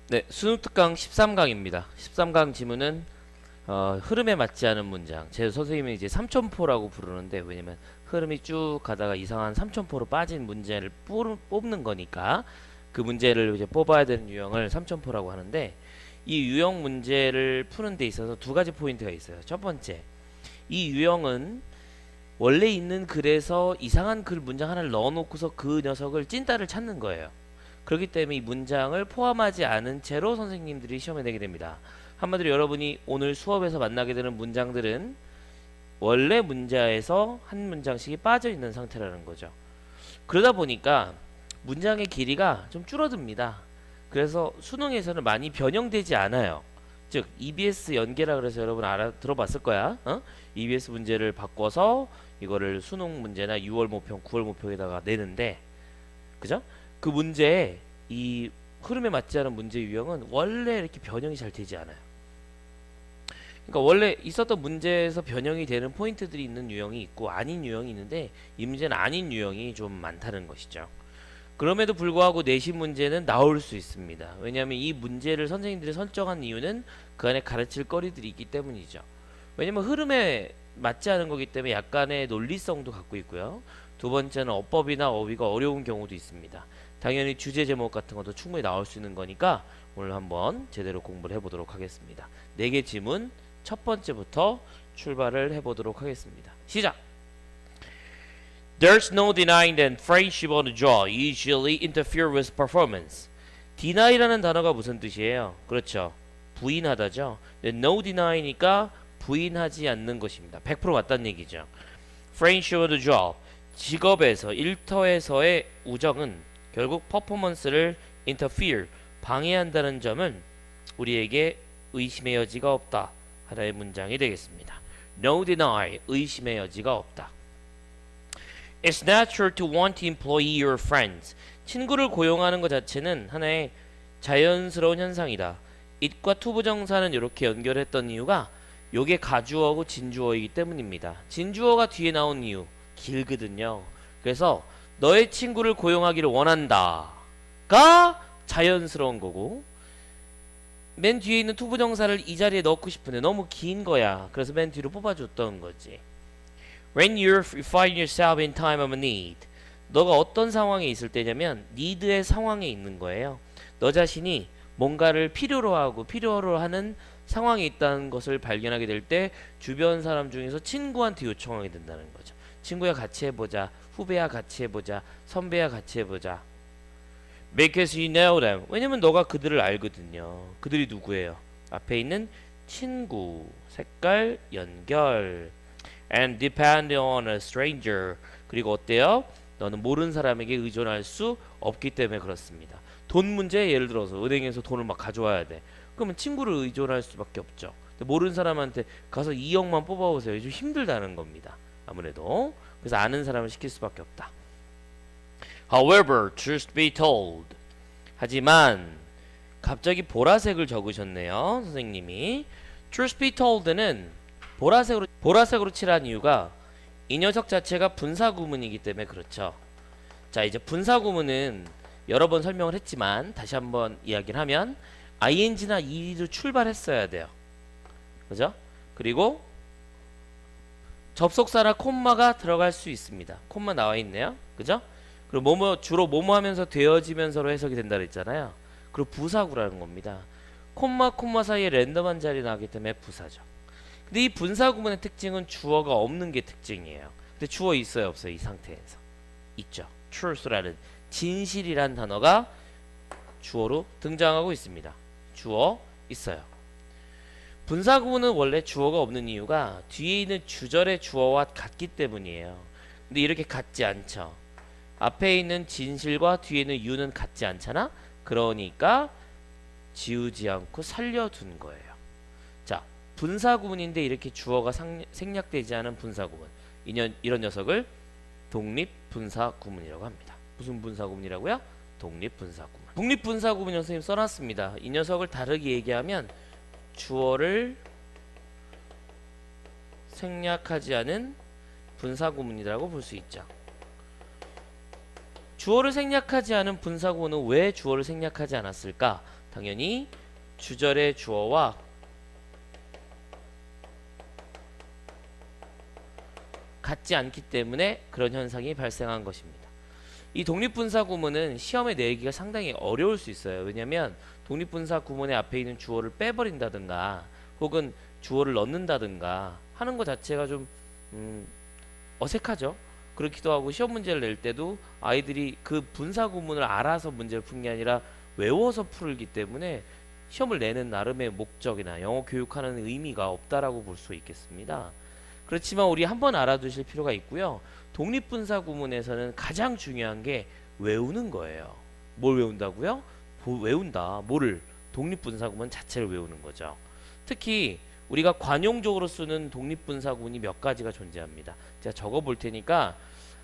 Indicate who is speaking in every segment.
Speaker 1: 네, 수능 특강 13강입니다. 13강 지문은 흐름에 맞지 않은 문장. 제 선생님이 이제 삼천포라고 부르는데 왜냐면 흐름이 쭉 가다가 이상한 삼천포로 빠진 문제를 뽑는 거니까 그 문제를 이제 뽑아야 되는 유형을 삼천포라고 하는데 이 유형 문제를 푸는 데 있어서 두 가지 포인트가 있어요. 첫 번째, 이 유형은 원래 있는 글에서 이상한 글 문장 하나를 넣어놓고서 그 녀석을 찐따를 찾는 거예요. 그렇기 때문에 이 문장을 포함하지 않은 채로 선생님들이 시험에 내게 됩니다. 한마디로 여러분이 오늘 수업에서 만나게 되는 문장들은 원래 문자에서 한 문장씩이 빠져 있는 상태라는 거죠. 그러다 보니까 문장의 길이가 좀 줄어듭니다. 그래서 수능에서는 많이 변형되지 않아요. 즉 EBS 연계라 그래서 여러분 들어봤을 거야. EBS 문제를 바꿔서 이거를 수능 문제나 6월 모평, 9월 모평에다가 내는데, 그죠? 그 문제에 이 흐름에 맞지 않은 문제 유형은 원래 이렇게 변형이 잘 되지 않아요. 그러니까 원래 있었던 문제에서 변형이 되는 포인트들이 있는 유형이 있고 아닌 유형이 있는데 이 문제는 아닌 유형이 좀 많다는 것이죠. 그럼에도 불구하고 내신 문제는 나올 수 있습니다. 왜냐하면 이 문제를 선생님들이 설정한 이유는 그 안에 가르칠 거리들이 있기 때문이죠. 왜냐면 흐름에 맞지 않은 거기 때문에 약간의 논리성도 갖고 있고요. 두 번째는 어법이나 어휘가 어려운 경우도 있습니다. 당연히 주제 제목 같은 것도 충분히 나올 수 있는 거니까 오늘 한번 제대로 공부를 해보도록 하겠습니다. 4개 지문 첫 번째부터 출발을 해보도록 하겠습니다. 시작! There's no denying that friendship on the job usually interfere with performance. deny라는 단어가 무슨 뜻이에요? 그렇죠. 부인하다죠. no deny니까 부인하지 않는 것입니다. 100% 맞다는 얘기죠. friendship on the job. 직업에서 일터에서의 우정은 결국 퍼포먼스를 interfere 방해한다는 점은 우리에게 의심의 여지가 없다. 하나의 문장이 되겠습니다. No deny 의심의 여지가 없다. It's natural to want to employ your friends. 친구를 고용하는 것 자체는 하나의 자연스러운 현상이다. it과 to 부정사는 이렇게 연결했던 이유가 요게 가주어고 진주어이기 때문입니다. 진주어가 뒤에 나온 이유 길거든요. 그래서 너의 친구를 고용하기를 원한다가 자연스러운 거고 맨 뒤에 있는 to 부정사를 이 자리에 넣고 싶은데 너무 긴 거야. 그래서 맨 뒤로 뽑아줬던 거지. When you find yourself in time of need. 너가 어떤 상황에 있을 때냐면 need의 상황에 있는 거예요. 너 자신이 뭔가를 필요로 하는 상황에 있다는 것을 발견하게 될 때 주변 사람 중에서 친구한테 요청하게 된다는 거죠. 친구야 같이 해보자. 후배야 같이 해보자. 선배야 같이 해보자. Because you know them. 왜냐면 너가 그들을 알거든요. 그들이 누구예요? 앞에 있는 친구, 색깔, 연결. And depend on a stranger. 그리고 어때요? 너는 모르는 사람에게 의존할 수 없기 때문에 그렇습니다. 돈 문제 예를 들어서 은행에서 돈을 막 가져와야 돼. 그러면 친구를 의존할 수밖에 없죠. 모르는 사람한테 가서 2억만 뽑아오세요. 좀 힘들다는 겁니다. 아무래도. 그래서 아는 사람을 시킬 수밖에 없다. However, truth be told. 하지만 갑자기 보라색을 적으셨네요. 선생님이. Truth be told는 보라색으로 칠한 이유가 이 녀석 자체가 분사구문이기 때문에 그렇죠. 자, 이제 분사구문은 여러 번 설명을 했지만 다시 한번 이야기를 하면 ing나 ed로 출발했어야 돼요. 그죠? 그리고 접속사나 콤마가 들어갈 수 있습니다. 콤마 나와 있네요. 그죠? 그리고 주로 뭐뭐 하면서 되어지면서로 해석이 된다 그랬잖아요. 그리고 부사구라는 겁니다. 콤마 사이에 랜덤한 자리 나기 때문에 부사죠. 근데 이 분사구문의 특징은 주어가 없는 게 특징이에요. 근데 주어 있어요, 없어요? 이 상태에서 있죠. truth라는 진실이란 단어가 주어로 등장하고 있습니다. 주어 있어요. 분사구문은 원래 주어가 없는 이유가 뒤에 있는 주절의 주어와 같기 때문이에요. 근데 이렇게 같지 않죠. 앞에 있는 진실과 뒤에 있는 유는 같지 않잖아. 그러니까 지우지 않고 살려둔 거예요. 자, 분사구문인데 이렇게 주어가 생략되지 않은 분사구문. 이런 녀석을 독립분사구문이라고 합니다. 무슨 분사구문이라고요? 독립분사구문. 독립분사구문 선생님 써놨습니다. 이 녀석을 다르게 얘기하면 주어를 생략하지 않은 분사구문이라고 볼 수 있죠. 주어를 생략하지 않은 분사구문은 왜 주어를 생략하지 않았을까? 당연히 주절의 주어와 같지 않기 때문에 그런 현상이 발생한 것입니다. 이 독립분사 구문은 시험에 내기가 상당히 어려울 수 있어요. 왜냐하면 독립분사 구문의 앞에 있는 주어를 빼버린다든가 혹은 주어를 넣는다든가 하는 것 자체가 좀 어색하죠. 그렇기도 하고 시험 문제를 낼 때도 아이들이 그 분사 구문을 알아서 문제를 푼 게 아니라 외워서 풀기 때문에 시험을 내는 나름의 목적이나 영어 교육하는 의미가 없다라고 볼 수 있겠습니다. 그렇지만 우리 한번 알아두실 필요가 있고요. 독립분사 구문에서는 가장 중요한 게 외우는 거예요. 뭘 외운다고요? 외운다. 뭐를? 독립분사 구문 자체를 외우는 거죠. 특히 우리가 관용적으로 쓰는 독립분사 구문이 몇 가지가 존재합니다. 제가 적어 볼 테니까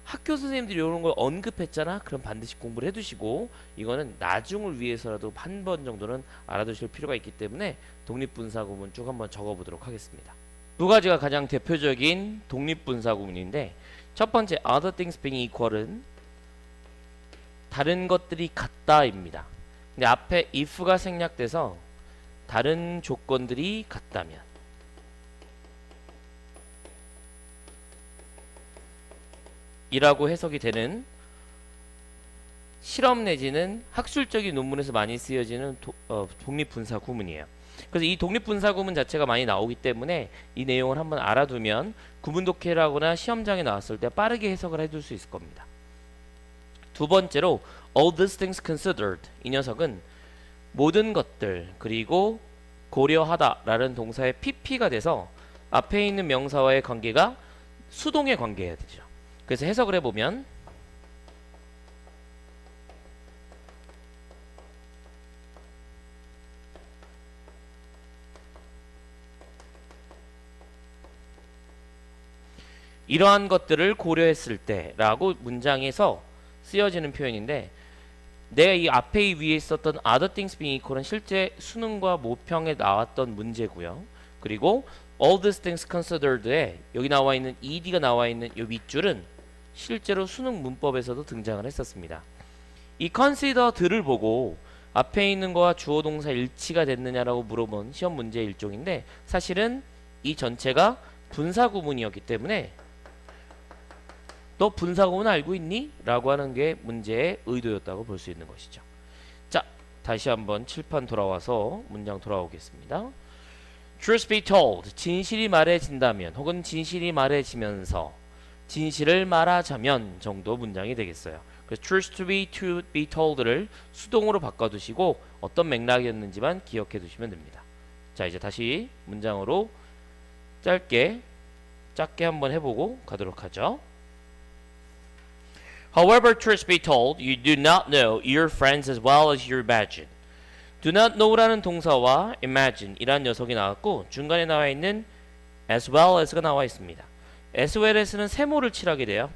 Speaker 1: 학교 선생님들이 이런 걸 언급했잖아. 그럼 반드시 공부를 해두시고 이거는 나중을 위해서라도 한 번 정도는 알아두실 필요가 있기 때문에 독립분사 구문 쭉 한번 적어 보도록 하겠습니다. 두 가지가 가장 대표적인 독립분사 구문인데 첫 번째 other things being equal은 다른 것들이 같다입니다. 근데 앞에 if가 생략돼서 다른 조건들이 같다면 이라고 해석이 되는 실험 내지는 학술적인 논문에서 많이 쓰여지는 독립분사 구문이에요. 그래서 이 독립분사 구문 자체가 많이 나오기 때문에 이 내용을 한번 알아두면 구문 독해라거나 시험장에 나왔을 때 빠르게 해석을 해둘 수 있을 겁니다. 두 번째로 all these things considered 이 녀석은 모든 것들 그리고 고려하다 라는 동사의 pp가 돼서 앞에 있는 명사와의 관계가 수동의 관계여야 되죠. 그래서 해석을 해보면 이러한 것들을 고려했을 때 라고 문장에서 쓰여지는 표현인데 내가 이 앞에 이 위에 있었던 other things being equal은 실제 수능과 모평에 나왔던 문제고요. 그리고 all these things considered에 여기 나와 있는 ed가 나와 있는 이 밑줄은 실제로 수능 문법에서도 등장을 했었습니다. 이 consider들을 보고 앞에 있는 거와 주어 동사 일치가 됐느냐라고 물어본 시험 문제의 일종인데 사실은 이 전체가 분사 구문이었기 때문에 너 분사 구문 알고 있니? 라고 하는 게 문제의 의도였다고 볼 수 있는 것이죠. 자, 다시 한번 칠판 돌아와서 문장 돌아오겠습니다. Truth be told, 진실이 말해진다면 혹은 진실이 말해지면서 진실을 말하자면 정도 문장이 되겠어요. 그래서 truth be told를 수동으로 바꿔두시고 어떤 맥락이었는지만 기억해 두시면 됩니다. 자, 이제 다시 문장으로 짧게 한번 해보고 가도록 하죠. However, truth be told, you do not know your friends as well as you imagine. Do not know라는 동사와 imagine 이란 녀석이 나왔고 중간에 나와 있는 as well as가 나와 있습니다. as well as는 세모를 칠하게 돼요.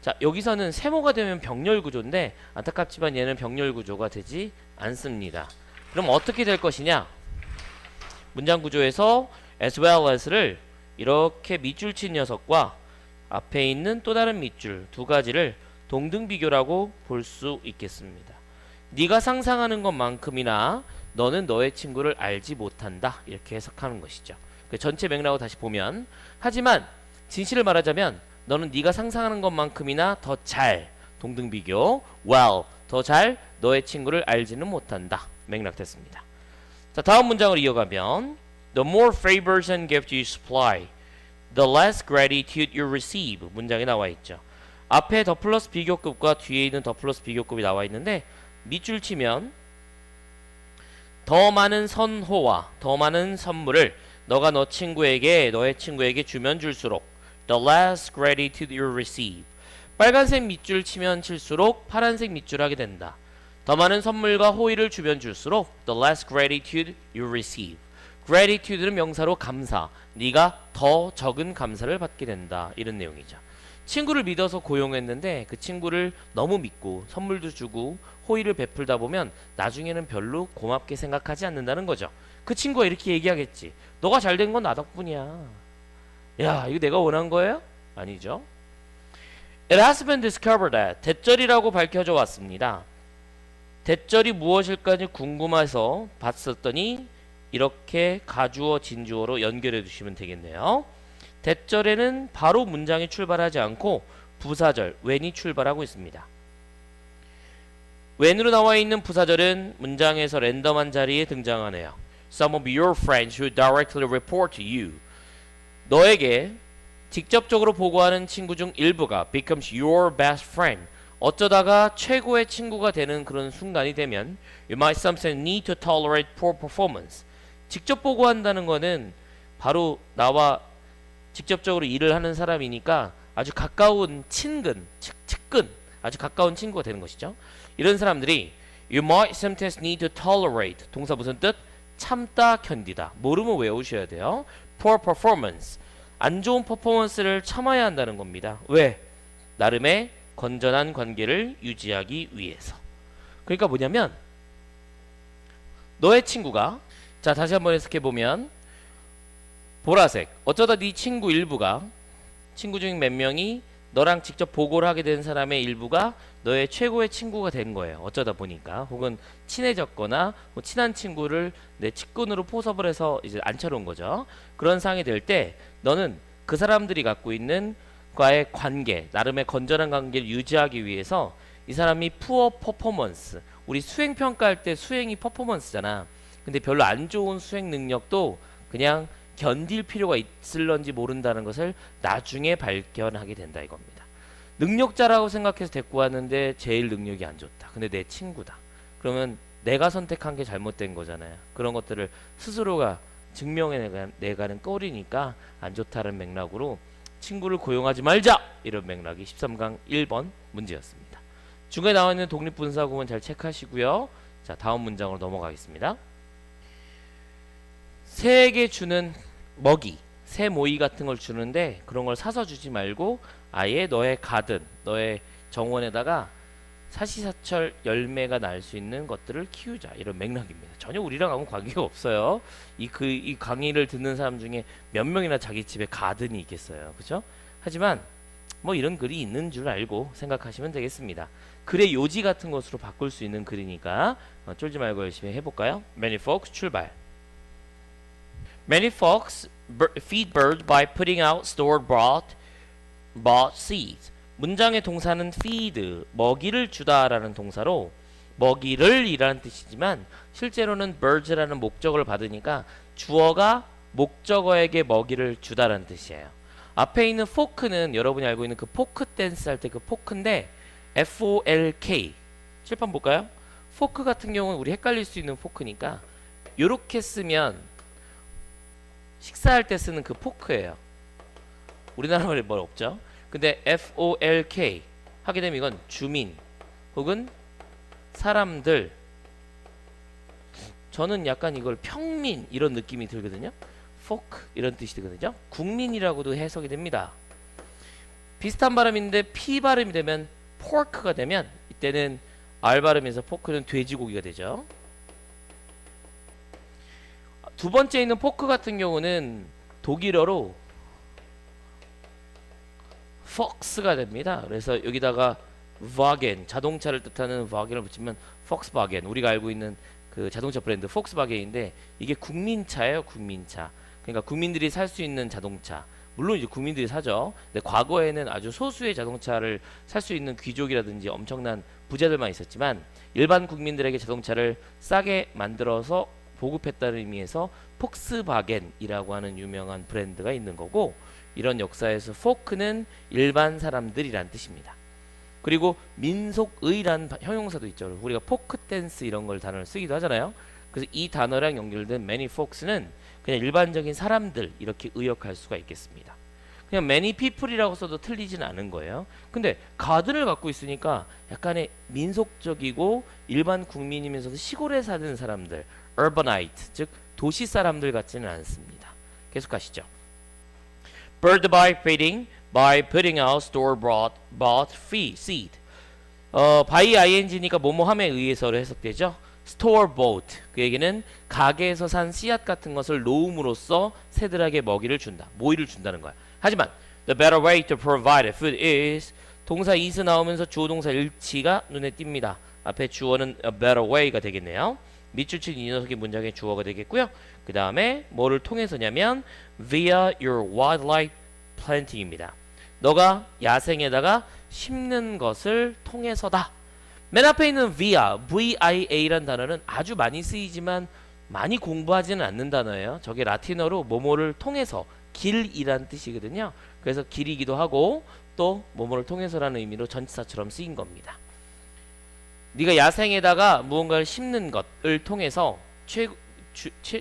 Speaker 1: 자, 여기서는 세모가 되면 병렬 구조인데 안타깝지만 얘는 병렬 구조가 되지 않습니다. 그럼 어떻게 될 것이냐? 문장 구조에서 as well as를 이렇게 밑줄 친 녀석과 앞에 있는 또 다른 밑줄 두 가지를 동등 비교라고 볼 수 있겠습니다. 네가 상상하는 것만큼이나 너는 너의 친구를 알지 못한다. 이렇게 해석하는 것이죠. 전체 맥락을 다시 보면 하지만 진실을 말하자면 너는 네가 상상하는 것만큼이나 더 잘 동등 비교 well 더 잘 너의 친구를 알지는 못한다. 맥락 됐습니다. 자, 다음 문장으로 이어가면 The more favors and gifts you supply, the less gratitude you receive 문장이 나와 있죠. 앞에 더 플러스 비교급과 뒤에 있는 더 플러스 비교급이 나와 있는데 밑줄 치면 더 많은 선호와 더 많은 선물을 너가 너의 친구에게 주면 줄수록 the less gratitude you receive 빨간색 밑줄 치면 칠수록 파란색 밑줄 하게 된다. 더 많은 선물과 호의를 주면 줄수록 the less gratitude you receive gratitude는 명사로 감사 네가 더 적은 감사를 받게 된다. 이런 내용이죠. 친구를 믿어서 고용했는데 그 친구를 너무 믿고 선물도 주고 호의를 베풀다 보면 나중에는 별로 고맙게 생각하지 않는다는 거죠. 그 친구가 이렇게 얘기하겠지. 너가 잘 된 건 나 덕분이야. 야, 이거 내가 원한 거예요? 아니죠. It has been discovered that 대절이라고 밝혀져 왔습니다. 대절이 무엇일까지 궁금해서 봤었더니 이렇게 가주어 진주어로 연결해 두시면 되겠네요. 대절에는 바로 문장이 출발하지 않고 부사절 when이 출발하고 있습니다. when으로 나와 있는 부사절은 문장에서 랜덤한 자리에 등장하네요. Some of your friends who directly report to you. 너에게 직접적으로 보고하는 친구 중 일부가 becomes your best friend. 어쩌다가 최고의 친구가 되는 그런 순간이 되면 you might sometimes need to tolerate poor performance. 직접 보고한다는 거는 바로 나와 직접적으로 일을 하는 사람이니까 아주 가까운 측근, 아주 가까운 친구가 되는 것이죠. 이런 사람들이 you might sometimes need to tolerate 동사 무슨 뜻? 참다, 견디다. 모르면 외우셔야 돼요. poor performance. 안 좋은 퍼포먼스를 참아야 한다는 겁니다. 왜? 나름의 건전한 관계를 유지하기 위해서. 그러니까 뭐냐면 너의 친구가 자 다시 한번 해석해 보면 보라색 어쩌다 네 친구 일부가 친구 중 몇 명이 너랑 직접 보고를 하게 된 사람의 일부가 너의 최고의 친구가 된 거예요. 어쩌다 보니까 혹은 친해졌거나 뭐 친한 친구를 내 측근으로 포섭을 해서 이제 앉혀놓은 거죠. 그런 상황이 될 때 너는 그 사람들이 갖고 있는 과의 관계, 나름의 건전한 관계를 유지하기 위해서 이 사람이 푸어 퍼포먼스, 우리 수행 평가할 때 수행이 퍼포먼스잖아. 근데 별로 안 좋은 수행 능력도 그냥 견딜 필요가 있을런지 모른다는 것을 나중에 발견하게 된다 이겁니다. 능력자라고 생각해서 데리고 왔는데 제일 능력이 안 좋다. 근데 내 친구다. 그러면 내가 선택한 게 잘못된 거잖아요. 그런 것들을 스스로가 증명해내가는 꼴이니까 안 좋다는 맥락으로 친구를 고용하지 말자! 이런 맥락이 13강 1번 문제였습니다. 중간에 나와 있는 독립분사구문 잘 체크하시고요. 자, 다음 문장으로 넘어가겠습니다. 새에게 주는 먹이, 새 모이 같은 걸 주는데 그런 걸 사서 주지 말고 아예 너의 가든, 너의 정원에다가 사시사철 열매가 날 수 있는 것들을 키우자 이런 맥락입니다. 전혀 우리랑 아무 관계가 없어요. 이 강의를 듣는 사람 중에 몇 명이나 자기 집에 가든이 있겠어요, 그렇죠? 하지만 뭐 이런 글이 있는 줄 알고 생각하시면 되겠습니다. 글의 요지 같은 것으로 바꿀 수 있는 글이니까 쫄지 말고 열심히 해볼까요? Many folks 출발. Many folks feed birds by putting out stored bought seeds. 문장의 동사는 feed, 먹이를 주다라는 동사로 먹이를 이라는 뜻이지만 실제로는 birds라는 목적어를 받으니까 주어가 목적어에게 먹이를 주다라는 뜻이에요. 앞에 있는 fork는 여러분이 알고 있는 그 포크 댄스 할 때 그 포크인데 F-O-L-K 칠판 볼까요? 포크 같은 경우는 우리 헷갈릴 수 있는 포크니까 요렇게 쓰면 식사할 때 쓰는 그 포크예요. 우리나라 말에 뭘 없죠? 근데 F-O-L-K 하게 되면 이건 주민 혹은 사람들, 저는 약간 이걸 평민 이런 느낌이 들거든요. folk 이런 뜻이 되거든요. 국민이라고도 해석이 됩니다. 비슷한 발음인데 P 발음이 되면 pork가 되면 이때는 R 발음에서 포크는 돼지고기가 되죠. 두 번째 있는 포크 같은 경우는 독일어로 Fox가 됩니다. 그래서 여기다가 Wagen, 자동차를 뜻하는 Wagen을 붙이면 Volkswagen, 우리가 알고 있는 그 자동차 브랜드 폭스바겐인데 이게 국민차예요. 국민차. 그러니까 국민들이 살 수 있는 자동차. 물론 이제 국민들이 사죠. 근데 과거에는 아주 소수의 자동차를 살 수 있는 귀족이라든지 엄청난 부자들만 있었지만 일반 국민들에게 자동차를 싸게 만들어서 보급했다는 의미에서 폭스바겐이라고 하는 유명한 브랜드가 있는 거고, 이런 역사에서 포크는 일반 사람들이란 뜻입니다. 그리고 민속의란 형용사도 있죠. 우리가 포크 댄스 이런 걸 단어를 쓰기도 하잖아요. 그래서 이 단어랑 연결된 many folks는 그냥 일반적인 사람들 이렇게 의역할 수가 있겠습니다. 그냥 many people이라고 써도 틀리지는 않은 거예요. 근데 가든을 갖고 있으니까 약간의 민속적이고 일반 국민이면서도 시골에 사는 사람들, urbanite, 즉 도시 사람들 같지는 않습니다. 계속 가시죠. Bird by feeding, by putting out store-bought seed. by ing니까 뭐뭐함에 의해서로 해석되죠. store-bought, 그 얘기는 가게에서 산 씨앗 같은 것을 놓음으로써 새들에게 먹이를 준다, 모이를 준다는 거야. 하지만 the better way to provide food is 동사 is 나오면서 주어 동사 일치가 눈에 띕니다. 앞에 주어는 a better way가 되겠네요. 밑줄 친 이 녀석이 문장의 주어가 되겠고요. 그 다음에 뭐를 통해서냐면 via your wildlife planting입니다. 너가 야생에다가 심는 것을 통해서다. 맨 앞에 있는 via란 단어는 아주 많이 쓰이지만 많이 공부하지는 않는 단어예요. 저게 라틴어로 뭐뭐를 통해서 길이란 뜻이거든요. 그래서 길이기도 하고 또 뭐뭐를 통해서라는 의미로 전치사처럼 쓰인 겁니다. 네가 야생에다가 무언가를 심는 것을 통해서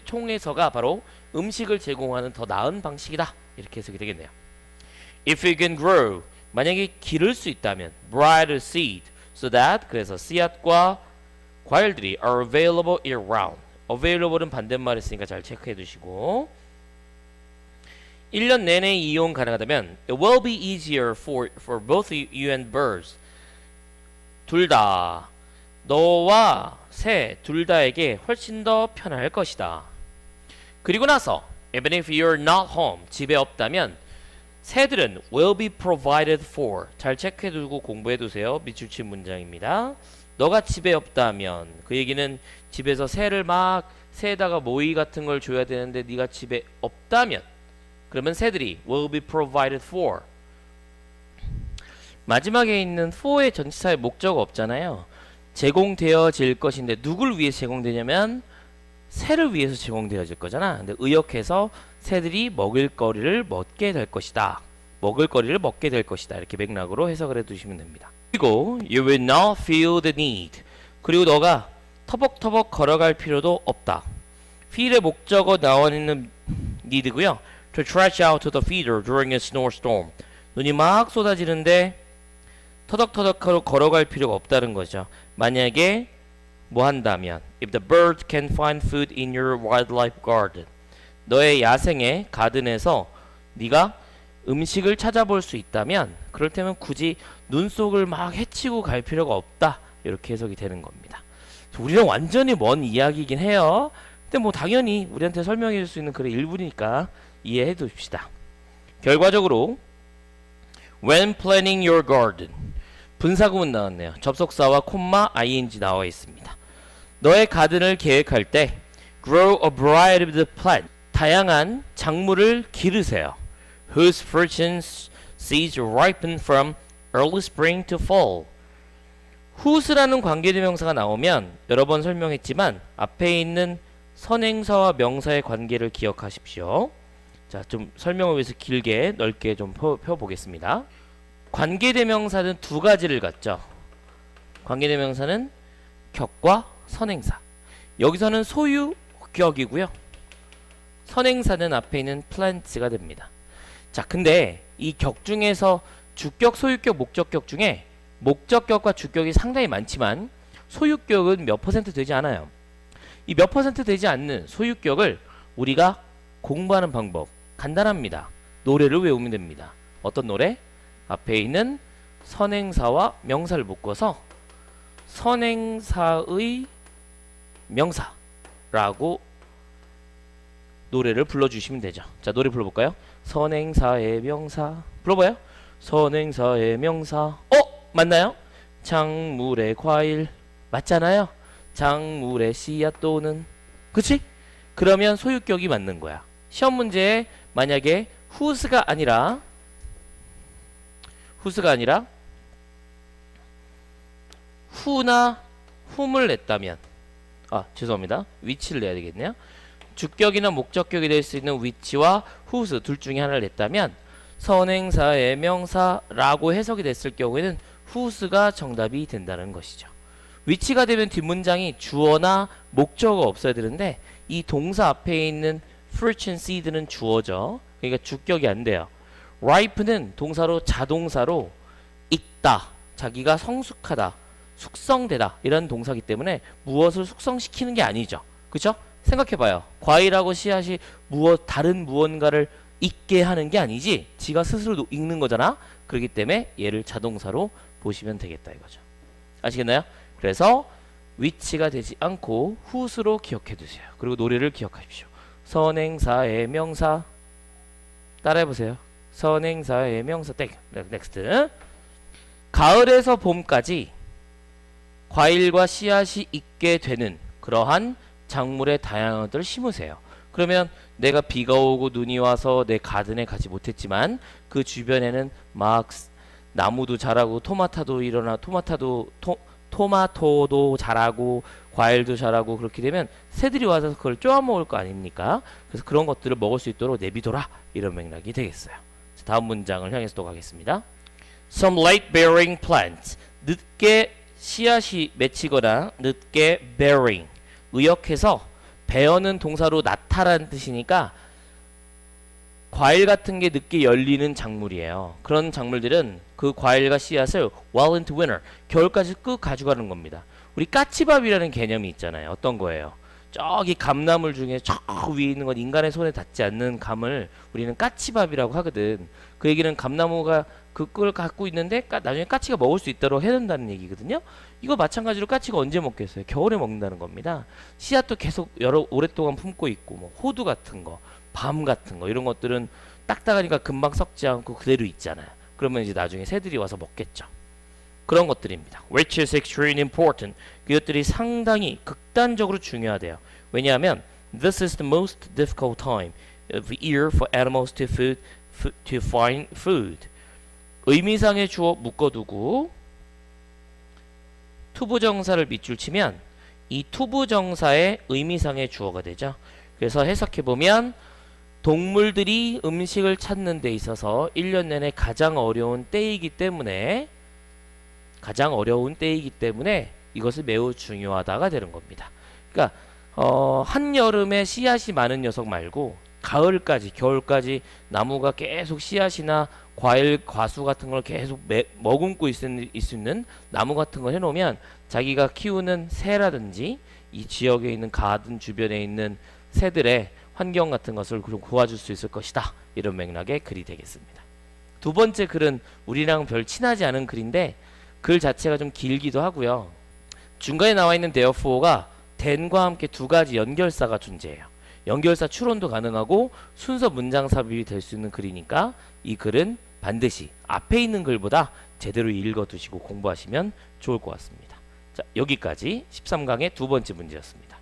Speaker 1: 통해서가 바로 음식을 제공하는 더 나은 방식이다. 이렇게 해석이 되겠네요. If you can grow, 만약에 기를 수 있다면 bright seed, so that, 그래서 씨앗과 과일들이 are available year round. available은 반대말 했으니까 잘 체크해 두시고 1년 내내 이용 가능하다면 it will be easier for both you and birds. 둘 다 너와 새 둘 다에게 훨씬 더 편할 것이다. 그리고 나서 even if you're not home, 집에 없다면 새들은 will be provided for. 잘 체크해 두고 공부해 두세요. 밑줄 친 문장입니다. 너가 집에 없다면 그 얘기는 집에서 새에다가 모이 같은 걸 줘야 되는데 네가 집에 없다면 그러면 새들이 will be provided for. 마지막에 있는 for의 전치사의 목적어 없잖아요. 제공되어질 것인데 누굴 위해서 제공되냐면 새를 위해서 제공되어질 거잖아. 근데 의역해서 새들이 먹을거리를 먹게 될 것이다. 먹을거리를 먹게 될 것이다. 이렇게 맥락으로 해석을 해두시면 됩니다. 그리고 you will not feel the need. 그리고 너가 터벅터벅 걸어갈 필요도 없다. feel의 목적어 나와 있는 need고요. To stretch out to the feeder during a snowstorm. 눈이 막 쏟아지는데 터덕터덕 걸어갈 필요가 없다는 거죠. 만약에 뭐 한다면 if the bird can find food in your wildlife garden. 너의 야생의 가든에서 네가 음식을 찾아볼 수 있다면 그럴 때면 굳이 눈 속을 막 헤치고 갈 필요가 없다. 이렇게 해석이 되는 겁니다. 우리는 완전히 먼 이야기이긴 해요. 근데 뭐 당연히 우리한테 설명해 줄 수 있는 글의 일부니까 이해해 두십시다. 결과적으로 when planning your garden 분사구문 나왔네요. 접속사와 콤마 ing 나와 있습니다. 너의 가든을 계획할 때 grow a variety of the plant 다양한 작물을 기르세요. whose fruits and seeds ripen from early spring to fall. whose라는 관계대명사가 나오면 여러 번 설명했지만 앞에 있는 선행사와 명사의 관계를 기억하십시오. 자, 좀 설명을 위해서 길게 넓게 좀 펴보겠습니다. 관계대명사는 두 가지를 갖죠. 관계대명사는 격과 선행사. 여기서는 소유격이고요. 선행사는 앞에 있는 plant가 됩니다. 자, 근데 이 격 중에서 주격, 소유격, 목적격 중에 목적격과 주격이 상당히 많지만 소유격은 몇 퍼센트 되지 않아요. 이 몇 퍼센트 되지 않는 소유격을 우리가 공부하는 방법 간단합니다. 노래를 외우면 됩니다. 어떤 노래? 앞에 있는 선행사와 명사를 묶어서 선행사의 명사라고 노래를 불러주시면 되죠. 자, 노래 불러볼까요? 선행사의 명사 불러봐요. 선행사의 명사 맞나요? 작물의 과일 맞잖아요. 작물의 씨앗 또는 그치? 그러면 소유격이 맞는 거야. 시험 문제에 만약에 whose가 아니라 who나 whom을 냈다면 죄송합니다. which를 내야 되겠네요. 주격이나 목적격이 될 수 있는 which와 whose 둘 중에 하나를 냈다면 선행사의 명사라고 해석이 됐을 경우에는 whose가 정답이 된다는 것이죠. which가 되면 뒷문장이 주어나 목적어가 없어야 되는데 이 동사 앞에 있는 fruits and seed는 주어죠. 그러니까 주격이 안 돼요. ripe는 동사로 자동사로 익다, 자기가 성숙하다, 숙성되다 이런 동사기 때문에 무엇을 숙성시키는 게 아니죠. 그쵸? 생각해봐요. 과일하고 씨앗이 다른 무언가를 익게 하는 게 아니지 지가 스스로 익는 거잖아. 그렇기 때문에 얘를 자동사로 보시면 되겠다 이거죠. 아시겠나요? 그래서 which가 되지 않고 whose로 기억해 두세요. 그리고 노래를 기억하십시오. 선행사의 명사 따라해보세요. 선행사의 명사 땡. 넥스트. 가을에서 봄까지 과일과 씨앗이 있게 되는 그러한 작물의 다양한 것들을 심으세요. 그러면 내가 비가 오고 눈이 와서 내 가든에 가지 못했지만 그 주변에는 막 나무도 자라고 토마토도 자라고 과일도 자라고 그렇게 되면 새들이 와서 그걸 쪼아 먹을 거 아닙니까? 그래서 그런 것들을 먹을 수 있도록 내비둬라 이런 맥락이 되겠어요. 자, 다음 문장을 향해서 또 가겠습니다. Some late bearing plants. 늦게 씨앗이 맺히거나 늦게 bearing. 의역해서 베어는 동사로 나타라는 뜻이니까 과일 같은 게 늦게 열리는 작물이에요. 그런 작물들은 그 과일과 씨앗을 well into winter, 겨울까지 끄 가져가는 겁니다. 우리 까치밥이라는 개념이 있잖아요. 어떤 거예요? 저기 감나물 중에 저 위에 있는 건 인간의 손에 닿지 않는 감을 우리는 까치밥이라고 하거든. 그 얘기는 감나무가 그걸 갖고 있는데 나중에 까치가 먹을 수 있도록 해야 된다는 얘기거든요. 이거 마찬가지로 까치가 언제 먹겠어요? 겨울에 먹는다는 겁니다. 씨앗도 계속 오랫동안 품고 있고 뭐 호두 같은 거, 밤 같은 거 이런 것들은 딱딱하니까 금방 썩지 않고 그대로 있잖아요. 그러면 이제 나중에 새들이 와서 먹겠죠. 그런 것들입니다. Which is extremely important. 그것들이 상당히 극단적으로 중요하대요. 왜냐하면 this is the most difficult time of year for animals to find food. 의미상의 주어 묶어두고 투부정사를 밑줄 치면 이 투부정사의 의미상의 주어가 되죠. 그래서 해석해보면 동물들이 음식을 찾는 데 있어서 1년 내내 가장 어려운 때이기 때문에 이것을 매우 중요하다가 되는 겁니다. 그러니까 한여름에 씨앗이 많은 녀석 말고 가을까지 겨울까지 나무가 계속 씨앗이나 과일 과수 같은 걸 계속 머금고 있을 수 있는 나무 같은 걸 해놓으면 자기가 키우는 새라든지 이 지역에 있는 가든 주변에 있는 새들의 환경 같은 것을 도와줄 수 있을 것이다. 이런 맥락의 글이 되겠습니다. 두 번째 글은 우리랑 별 친하지 않은 글인데 글 자체가 좀 길기도 하고요. 중간에 나와 있는 therefore가 then과 함께 두 가지 연결사가 존재해요. 연결사 추론도 가능하고 순서 문장 삽입이 될 수 있는 글이니까 이 글은 반드시 앞에 있는 글보다 제대로 읽어두시고 공부하시면 좋을 것 같습니다. 자, 여기까지 13강의 두 번째 문제였습니다.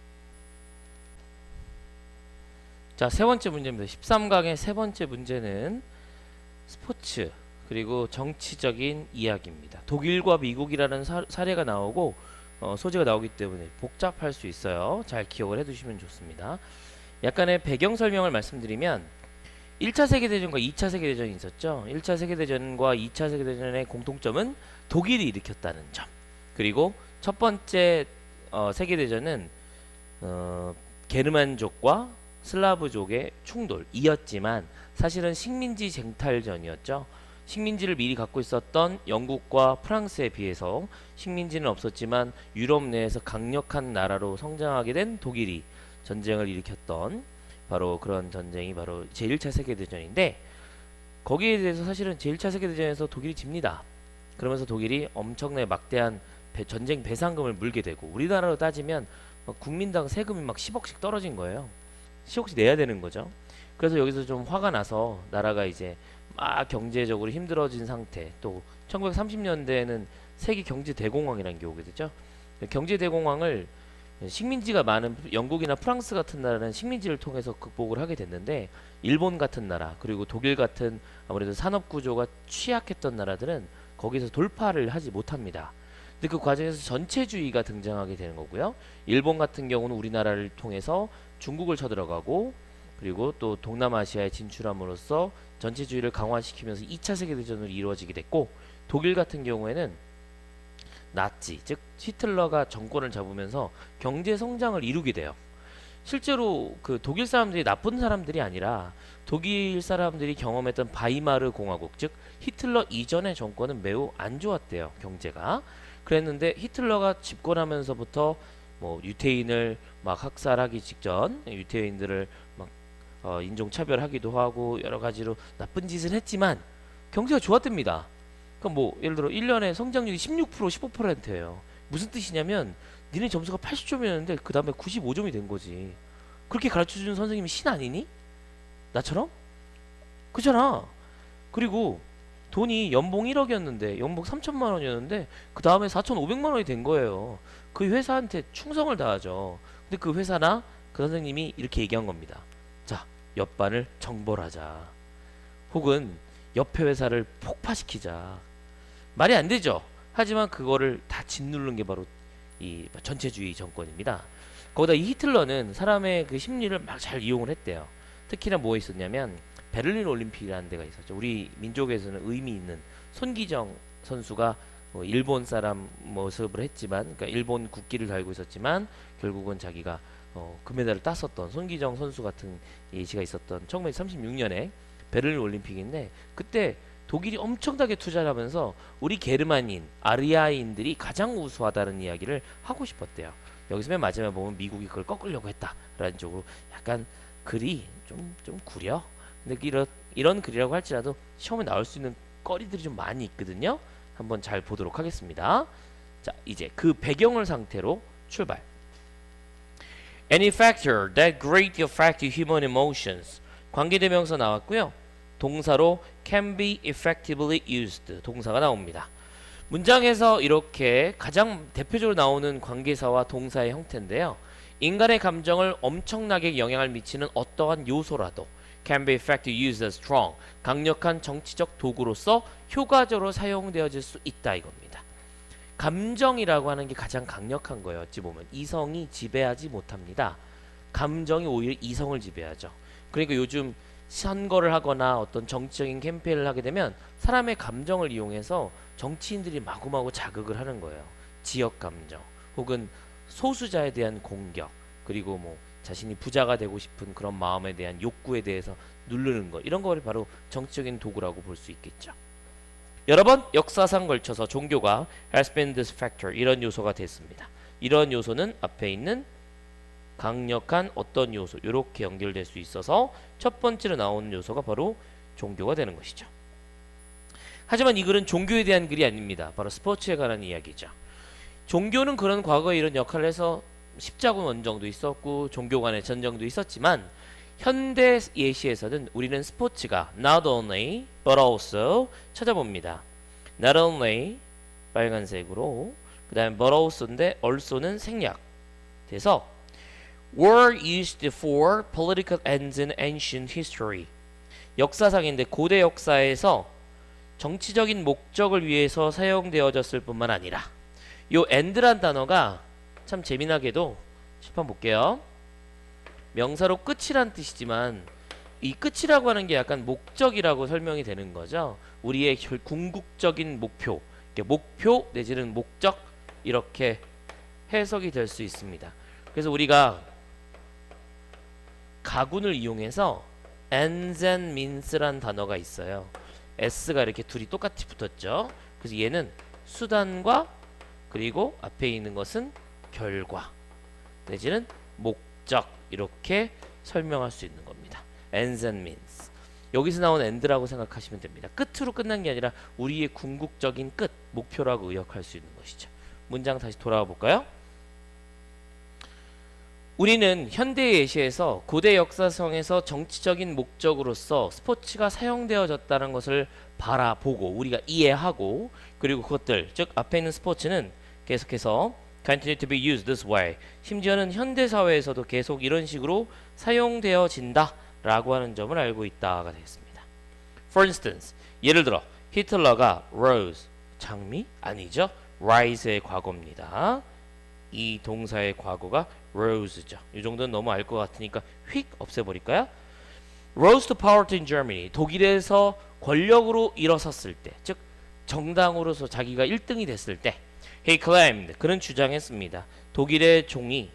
Speaker 1: 자, 세 번째 문제입니다. 13강의 세 번째 문제는 스포츠 그리고 정치적인 이야기입니다. 독일과 미국이라는 사례가 나오고 소재가 나오기 때문에 복잡할 수 있어요. 잘 기억을 해두시면 좋습니다. 약간의 배경 설명을 말씀드리면 1차 세계대전과 2차 세계대전이 있었죠. 1차 세계대전과 2차 세계대전의 공통점은 독일이 일으켰다는 점. 그리고 첫 번째 세계대전은 게르만족과 슬라브족의 충돌이었지만 사실은 식민지 쟁탈전이었죠. 식민지를 미리 갖고 있었던 영국과 프랑스에 비해서 식민지는 없었지만 유럽 내에서 강력한 나라로 성장하게 된 독일이 전쟁을 일으켰던 바로 그런 전쟁이 바로 제1차 세계대전인데 거기에 대해서 사실은 제1차 세계대전에서 독일이 집니다. 그러면서 독일이 엄청나게 막대한 전쟁 배상금을 물게 되고 우리나라로 따지면 국민당 세금이 막 10억씩 떨어진 거예요. 10억씩 내야 되는 거죠. 그래서 여기서 좀 화가 나서 나라가 이제 막 경제적으로 힘들어진 상태 또 1930년대에는 세계 경제 대공황이라는 게 오게 되죠. 경제 대공황을 식민지가 많은 영국이나 프랑스 같은 나라는 식민지를 통해서 극복을 하게 됐는데 일본 같은 나라 그리고 독일 같은 아무래도 산업 구조가 취약했던 나라들은 거기서 돌파를 하지 못합니다. 근데 그 과정에서 전체주의가 등장하게 되는 거고요. 일본 같은 경우는 우리나라를 통해서 중국을 쳐들어가고 그리고 또 동남아시아에 진출함으로써 전체주의를 강화시키면서 2차 세계대전으로 이루어지게 됐고 독일 같은 경우에는 나치, 즉 히틀러가 정권을 잡으면서 경제 성장을 이루게 돼요. 실제로 그 독일 사람들이 나쁜 사람들이 아니라 독일 사람들이 경험했던 바이마르 공화국, 즉 히틀러 이전의 정권은 매우 안 좋았대요. 경제가. 그랬는데 히틀러가 집권하면서부터 뭐 유태인을 막 학살하기 직전 유태인들을 막 인종차별하기도 하고 여러 가지로 나쁜 짓을 했지만 경제가 좋았답니다. 그럼 뭐 예를 들어 1년에 성장률이 16% 15%예요. 무슨 뜻이냐면 니네 점수가 80점이었는데 그 다음에 95점이 된 거지. 그렇게 가르쳐주는 선생님이 신 아니니? 나처럼? 그잖아. 그리고 돈이 연봉 1억이었는데 연봉 3천만 원이었는데 그 다음에 4,500만 원이 된 거예요. 그 회사한테 충성을 다하죠. 근데 그 회사나 그 선생님이 이렇게 얘기한 겁니다. 자, 옆반을 정벌하자. 혹은 옆에 회사를 폭파시키자. 말이 안 되죠. 하지만 그거를 다 짓누른 게 바로 이 전체주의 정권입니다. 거기다 이 히틀러는 사람의 그 심리를 막 잘 이용을 했대요. 특히나 뭐 있었냐면 베를린 올림픽이라는 데가 있었죠. 우리 민족에서는 의미 있는 손기정 선수가 일본 사람 모습을 했지만, 그러니까 일본 국기를 달고 있었지만 결국은 자기가 금메달을 땄었던 손기정 선수 같은 예시가 있었던 1936년에 베를린 올림픽인데, 그때 독일이 엄청나게 투자를 하면서 우리 게르만인, 아리아인들이 가장 우수하다는 이야기를 하고 싶었대요. 여기서 맨 마지막에 보면 미국이 그걸 꺾으려고 했다라는 쪽으로 약간 글이 좀 구려. 근데 이런 글이라고 할지라도 시험에 나올 수 있는 거리들이 좀 많이 있거든요. 한번 잘 보도록 하겠습니다. 자, 이제 그 배경을 상태로 출발. Any factor that greatly affect human emotions. 관계대명사 나왔고요. 동사로 can be effectively used. 동사가 나옵니다. 문장에서 이렇게 가장 대표적으로 나오는 관계사와 동사의 형태인데요. 인간의 감정을 엄청나게 영향을 미치는 어떠한 요소라도 can be effectively used as strong. 강력한 정치적 도구로서 효과적으로 사용되어질 수 있다 이겁니다. 감정이라고 하는 게 가장 강력한 거예요. 어찌 보면 이성이 지배하지 못합니다. 감정이 오히려 이성을 지배하죠. 그러니까 요즘 선거를 하거나 어떤 정치적인 캠페인을 하게 되면 사람의 감정을 이용해서 정치인들이 마구마구 자극을 하는 거예요. 지역 감정 혹은 소수자에 대한 공격, 그리고 뭐 자신이 부자가 되고 싶은 그런 마음에 대한 욕구에 대해서 누르는 것, 이런 거를 바로 정치적인 도구라고 볼 수 있겠죠. 여러 번 역사상 걸쳐서 종교가 has been this factor, 이런 요소가 됐습니다. 이런 요소는 앞에 있는 강력한 어떤 요소, 이렇게 연결될 수 있어서 첫 번째로 나오는 요소가 바로 종교가 되는 것이죠. 하지만 이 글은 종교에 대한 글이 아닙니다. 바로 스포츠에 관한 이야기죠. 종교는 그런 과거에 이런 역할을 해서 십자군 원정도 있었고 종교 간의 전쟁도 있었지만, 현대 예시에서는 우리는 스포츠가 not only but also 찾아봅니다. not only 빨간색으로, 그 다음에 but also인데 also는 생략 돼서 were used for political ends in ancient history. 역사상인데 고대 역사에서 정치적인 목적을 위해서 사용되어졌을 뿐만 아니라, 요 end란 단어가 참 재미나게도 칠판 볼게요. 명사로 끝이란 뜻이지만 이 끝이라고 하는 게 약간 목적이라고 설명이 되는 거죠. 우리의 궁극적인 목표, 목표 내지는 목적, 이렇게 해석이 될 수 있습니다. 그래서 우리가 가군을 이용해서 ends and means란 단어가 있어요. s가 이렇게 둘이 똑같이 붙었죠. 그래서 얘는 수단과 그리고 앞에 있는 것은 결과 내지는 목적, 이렇게 설명할 수 있는 겁니다. ends and means. 여기서 나온 end라고 생각하시면 됩니다. 끝으로 끝난 게 아니라 우리의 궁극적인 끝, 목표라고 의역할 수 있는 것이죠. 문장 다시 돌아와 볼까요? 우리는 현대 예시에서 고대 역사성에서 정치적인 목적으로서 스포츠가 사용되어졌다는 것을 바라보고 우리가 이해하고, 그리고 그것들, 즉 앞에 있는 스포츠는 계속해서 continue to be used this way, 심지어는 현대 사회에서도 계속 이런 식으로 사용되어진다 라고 하는 점을 알고 있다가 되겠습니다. For instance, 예를 들어 히틀러가 rose, 장미? 아니죠. rise의 과거입니다. 이 동사의 과거가 rose죠. 이 정도는 너무 알 것 같으니까 휙 없애버릴까요? rose to power in Germany, 독일에서 권력으로 일어섰을 때, 즉 정당으로서 자기가 1등이 됐을 때, he claimed, 그는 주장했습니다. 독일 종이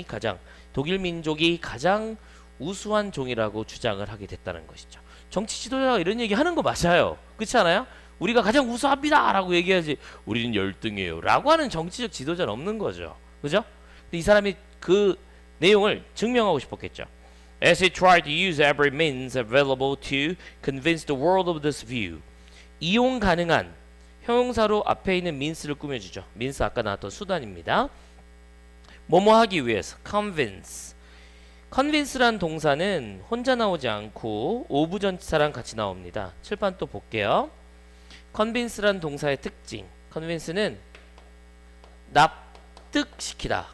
Speaker 1: 가장, 독일 민족이 가장 우수한 종이라고 주장을 하게 됐다는 것이죠. 정치 지도자가 이런 얘기 하는 거 맞아요. 그렇지 않아요? 우리가 가장 우수합니다 라고 얘기하지, 우리는 열등이에요 라고 하는 정치적 지도자는 없는 거죠. 그죠? 근데 이 사람이 그 내용을 증명하고 싶었겠죠. As he tried to use every means available to convince the world of this view. 이용 가능한 형용사로 앞에 있는 means를 꾸며주죠. means 아까 나왔던 수단입니다. 뭐뭐 하기 위해서 convince. convince란 동사는 혼자 나오지 않고 오부전치사랑 같이 나옵니다. 칠판 또 볼게요. convince란 동사의 특징. convince는 납득시키다.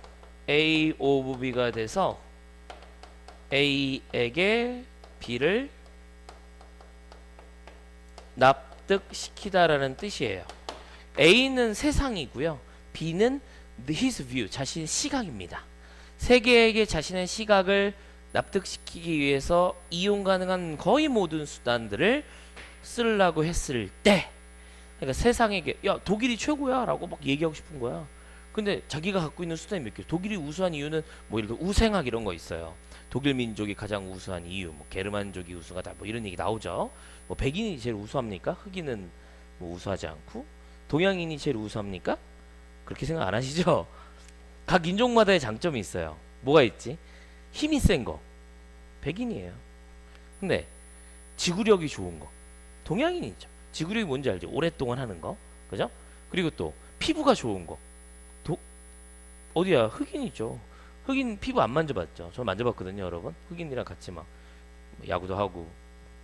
Speaker 1: A of B가 돼서 A에게 B를 납득시키다라는 뜻이에요. A는 세상이고요. B는 his view, 자신의 시각입니다. 세계에게 자신의 시각을 납득시키기 위해서 이용 가능한 거의 모든 수단들을 쓰려고 했을 때, 그러니까 세상에게 야 독일이 최고야 라고 막 얘기하고 싶은 거야. 근데 자기가 갖고 있는 수단이 몇 개. 독일이 우수한 이유는 뭐 예를 들어 우생학 이런 거 있어요. 독일 민족이 가장 우수한 이유, 뭐 게르만족이 우수하다, 뭐 이런 얘기 나오죠. 뭐 백인이 제일 우수합니까? 흑인은 뭐 우수하지 않고, 동양인이 제일 우수합니까? 그렇게 생각 안 하시죠? 각 인종마다의 장점이 있어요. 뭐가 있지? 힘이 센 거 백인이에요. 근데 지구력이 좋은 거 동양인이죠. 지구력이 뭔지 알죠? 오랫동안 하는 거, 그죠? 그리고 또 피부가 좋은 거 어디야? 흑인이죠. 흑인 피부 안 만져봤죠? 저 만져봤거든요, 여러분. 흑인이랑 같이 막 야구도 하고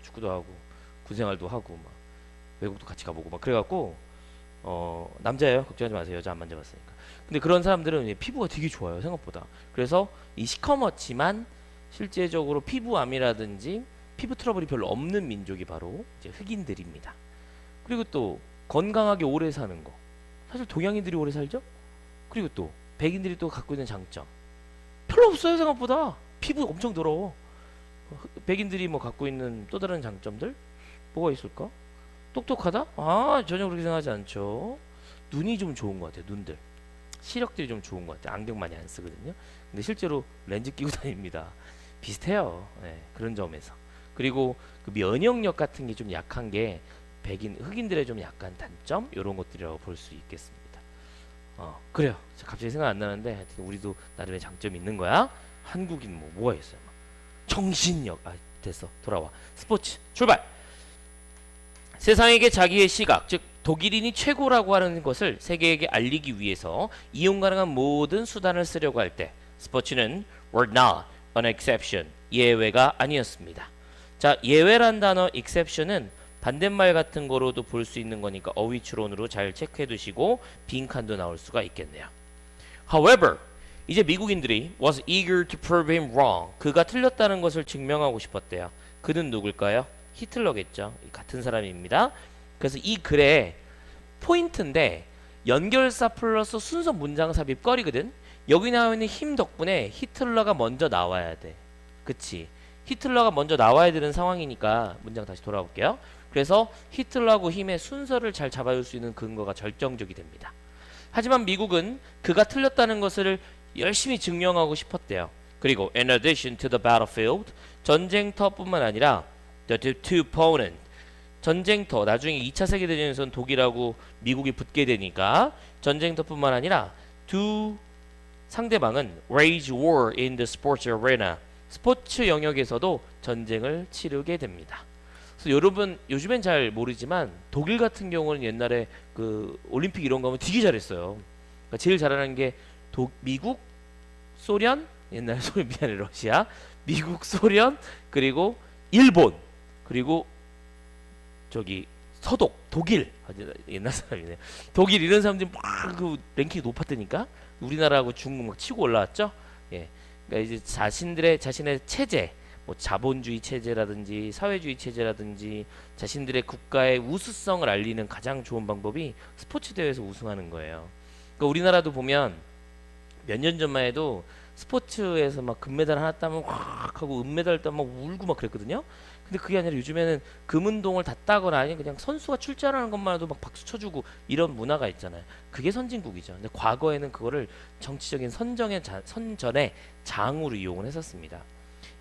Speaker 1: 축구도 하고 군생활도 하고 막 외국도 같이 가보고 막 그래갖고 남자예요. 걱정하지 마세요. 여자 안 만져봤으니까. 근데 그런 사람들은 피부가 되게 좋아요, 생각보다. 그래서 이 시커멓지만 실제적으로 피부암이라든지 피부 트러블이 별로 없는 민족이 바로 이제 흑인들입니다. 그리고 또 건강하게 오래 사는 거. 사실 동양인들이 오래 살죠? 그리고 또 백인들이 또 갖고 있는 장점 별로 없어요, 생각보다. 피부 엄청 더러워. 백인들이 뭐 갖고 있는 또 다른 장점들 뭐가 있을까? 똑똑하다? 아, 전혀 그렇게 생각하지 않죠. 눈이 좀 좋은 것 같아요. 눈들 시력들이 좀 좋은 것 같아요. 안경 많이 안 쓰거든요. 근데 실제로 렌즈 끼고 다닙니다. 비슷해요. 네, 그런 점에서. 그리고 그 면역력 같은 게 좀 약한 게 백인 흑인들의 좀 약간 단점 이런 것들이라고 볼 수 있겠습니다. 그래요. 갑자기 생각 안 나는데 하여튼 우리도 나름의 장점이 있는 거야. 한국인 뭐가 있어요? 정신력. 됐어. 돌아와. 스포츠 출발. 세상에게 자기의 시각, 즉 독일인이 최고라고 하는 것을 세계에게 알리기 위해서 이용 가능한 모든 수단을 쓰려고 할 때 스포츠는 were not an exception, 예외가 아니었습니다. 자, 예외란 단어 exception은 반대말 같은 거로도 볼 수 있는 거니까 어휘 추론으로 잘 체크해 두시고 빈칸도 나올 수가 있겠네요. However, 이제 미국인들이 was eager to prove him wrong, 그가 틀렸다는 것을 증명하고 싶었대요. 그는 누굴까요? 히틀러겠죠. 같은 사람입니다. 그래서 이 글의 포인트인데 연결사 플러스 순서 문장 삽입거리거든. 여기 나와 있는 힘 덕분에 히틀러가 먼저 나와야 돼. 그치? 히틀러가 먼저 나와야 되는 상황이니까 문장 다시 돌아볼게요. 그래서 히틀러하고 힘의 순서를 잘 잡아줄 수 있는 근거가 절정적이 됩니다. 하지만 미국은 그가 틀렸다는 것을 열심히 증명하고 싶었대요. 그리고 in addition to the battlefield, 전쟁터뿐만 아니라 the two opponent, 전쟁터, 나중에 2차 세계대전에서는 독일하고 미국이 붙게 되니까 전쟁터뿐만 아니라 두 상대방은 wage war in the sports arena, 스포츠 영역에서도 전쟁을 치르게 됩니다. 그래서 여러분 요즘엔 잘 모르지만 독일 같은 경우는 옛날에 그 올림픽 이런 거 하면 되게 잘했어요. 그러니까 제일 잘하는 게 미국, 소련, 옛날 소련 미안해 러시아, 미국, 소련, 그리고 일본, 그리고 저기 서독, 독일, 옛날 사람이네. 독일 이런 사람들이 막 그 랭킹이 높았다니까. 우리나라하고 중국 막 치고 올라왔죠. 예, 그러니까 이제 자신의 체제, 뭐 자본주의 체제라든지 사회주의 체제라든지 자신들의 국가의 우수성을 알리는 가장 좋은 방법이 스포츠 대회에서 우승하는 거예요. 그러니까 우리나라도 보면 몇 년 전만 해도 스포츠에서 막 금메달 하나 따면 확 하고 은메달 따면 막 울고 막 그랬거든요. 근데 그게 아니라 요즘에는 금운동을 다 따거나 아니면 그냥 선수가 출전하는 것만 해도 막 박수 쳐주고 이런 문화가 있잖아요. 그게 선진국이죠. 근데 과거에는 그거를 정치적인 선전의 장으로 이용을 했었습니다.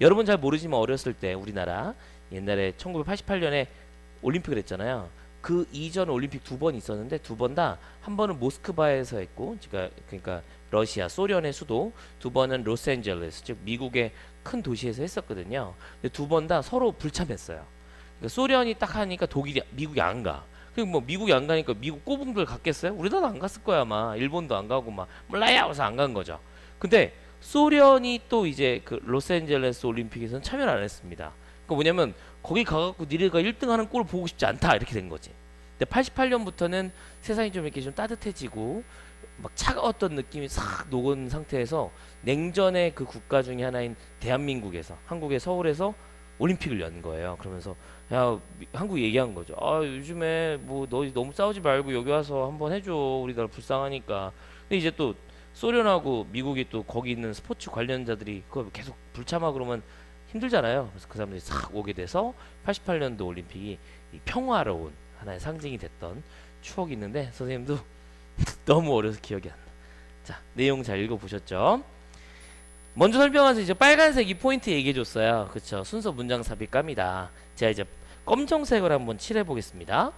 Speaker 1: 여러분 잘 모르지만 어렸을 때 우리나라 옛날에 1988년에 올림픽을 했잖아요. 그 이전 올림픽 두 번 있었는데 두 번 다 한 번은 모스크바에서 했고, 그러니까 러시아 소련의 수도, 두 번은 로스앤젤레스 즉 미국의 큰 도시에서 했었거든요. 근데 두 번 다 서로 불참했어요. 그러니까 소련이 딱 하니까 미국이 안 가. 그리고 뭐 미국이 안 가니까 미국 꼬붕들 갔겠어요? 우리나라도 안 갔을 거야 아마. 일본도 안 가고 막 몰라요 해서 안 간 거죠. 근데 소련이 또 이제 그 로스앤젤레스 올림픽에서는 참여를 안 했습니다. 그러니까 뭐냐면 거기 가갖고 니네가 1등 하는 꼴을 보고 싶지 않다 이렇게 된 거지. 근데 88년부터는 세상이 좀 이렇게 좀 따뜻해지고 막 차가웠던 느낌이 싹 녹은 상태에서 냉전의 그 국가 중에 하나인 대한민국에서 한국의 서울에서 올림픽을 연 거예요. 그러면서 야 한국 얘기한 거죠. 아 요즘에 뭐 너 너무 싸우지 말고 여기 와서 한번 해줘. 우리나라 불쌍하니까. 근데 이제 또 소련하고 미국이 또 거기 있는 스포츠 관련자들이 그거 계속 불참하 그러면 힘들잖아요. 그래서 그 사람들이 싹 오게 돼서 88년도 올림픽이 이 평화로운 하나의 상징이 됐던 추억이 있는데 선생님도 너무 어려서 기억이 안 나. 자, 내용 잘 읽어보셨죠? 먼저 설명하면서 이제 빨간색 이 포인트 얘기해줬어요. 그쵸? 순서 문장 삽입감이다. 제가 이제 검정색을 한번 칠해보겠습니다.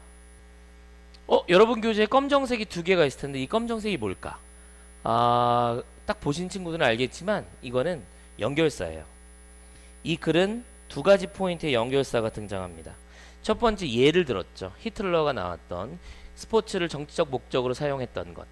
Speaker 1: 여러분 교재에 검정색이 두 개가 있을 텐데 이 검정색이 뭘까? 딱 보신 친구들은 알겠지만 이거는 연결사예요. 이 글은 두 가지 포인트의 연결사가 등장합니다. 첫 번째 예를 들었죠. 히틀러가 나왔던 스포츠를 정치적 목적으로 사용했던 것.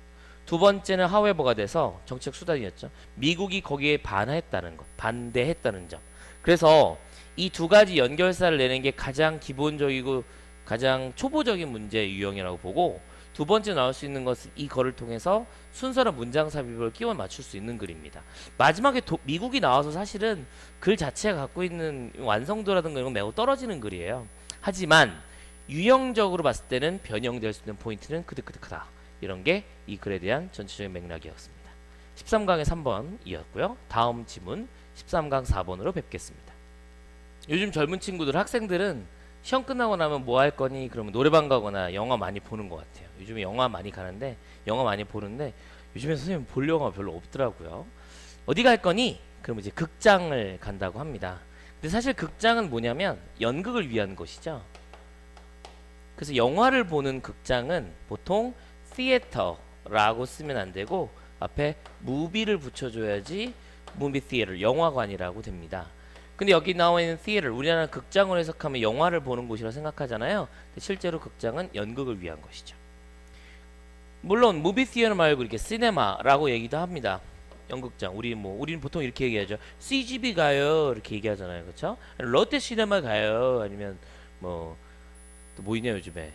Speaker 1: 두 번째는 하웨버가 돼서 정치적 수단이었죠. 미국이 거기에 반했다는 것, 반대했다는 점. 그래서 이 두 가지 연결사를 내는 게 가장 기본적이고 가장 초보적인 문제 유형이라고 보고 두 번째 나올 수 있는 것은 이거를 통해서 순서나 문장 삽입을 끼워 맞출 수 있는 글입니다. 마지막에 미국이 나와서 사실은 글 자체가 갖고 있는 완성도라든가 이런 건 매우 떨어지는 글이에요. 하지만 유형적으로 봤을 때는 변형될 수 있는 포인트는 그득그득하다. 이런 게 이 글에 대한 전체적인 맥락이었습니다. 13강의 3번이었고요. 다음 지문 13강 4번으로 뵙겠습니다. 요즘 젊은 친구들, 학생들은 시험 끝나고 나면 뭐 할 거니? 그러면 노래방 가거나 영화 많이 보는 것 같아요. 요즘에 영화 많이 가는데 영화 많이 보는데 요즘에 선생님 볼 영화 별로 없더라고요. 어디 갈 거니? 그러면 이제 극장을 간다고 합니다. 근데 사실 극장은 뭐냐면 연극을 위한 곳이죠. 그래서 영화를 보는 극장은 보통 theater라고 쓰면 안 되고 앞에 movie를 붙여줘야지 movie theater, 영화관이라고 됩니다. 근데 여기 나와 있는 theater, 우리나라 극장으로 해석하면 영화를 보는 곳이라고 생각하잖아요. 근데 실제로 극장은 연극을 위한 것이죠. 물론 movie theater 말고 이렇게 시네마라고 얘기도 합니다. 연극장. 우리는 보통 이렇게 얘기하죠. CGV 가요. 이렇게 얘기하잖아요. 그렇죠? 롯데 시네마 가요. 아니면 또 뭐 있냐 요즘에.